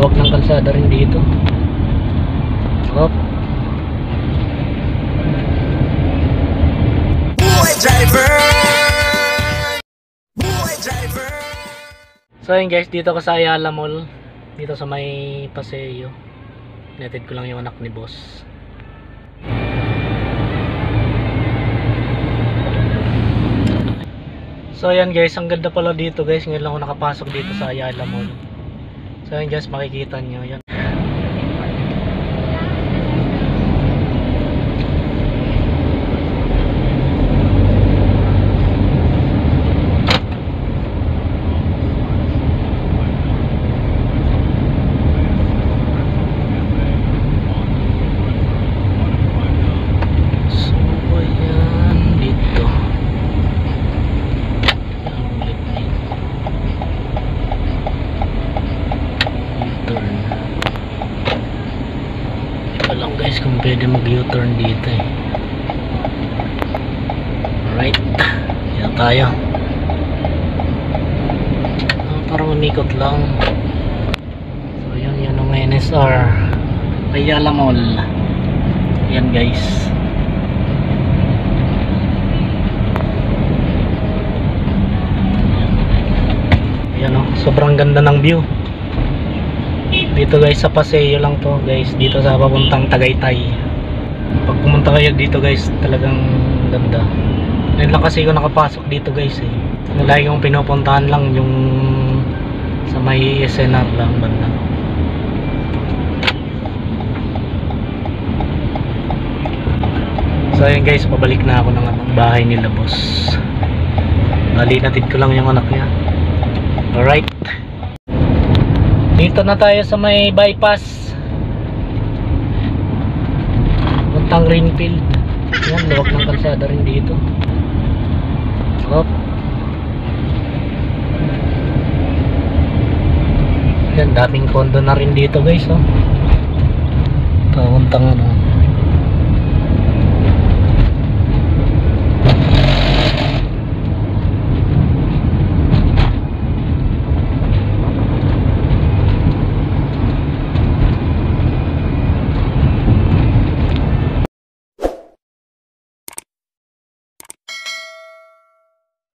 luwag ng kalsada rin dito. Hop. So yun guys, dito ko sa Ayala Mall, dito sa may Paseo. Netted ko lang yung anak ni boss. So yan guys, ang ganda pala dito guys. Ngayon lang ako nakapasok dito sa Ayala Mall. So yan guys, makikita nyo yan. Lang guys kung pwede mag U-turn dito eh. Alright, yan tayo. Parang umikot lang. So yun ang NSR Ayala Mall. Yan guys. Yan o, sobrang ganda ng view dito guys. Sa Paseo lang to guys, dito sa papuntang Tagaytay. Pag pumunta kayo dito guys, talagang ganda. Ngayon lang kasi ko nakapasok dito guys eh. Lagi kong pinupuntahan lang yung sa may SNR lang banda. So ayun guys, pabalik na ako ng bahay nila boss. Bali natid ko lang yung anak niya. Alright, dito na tayo sa may bypass puntang Greenfield. Yan, luwag ng kalsada rin dito. Hop. Yan, daming kondo na rin dito guys oh. Puntang ano,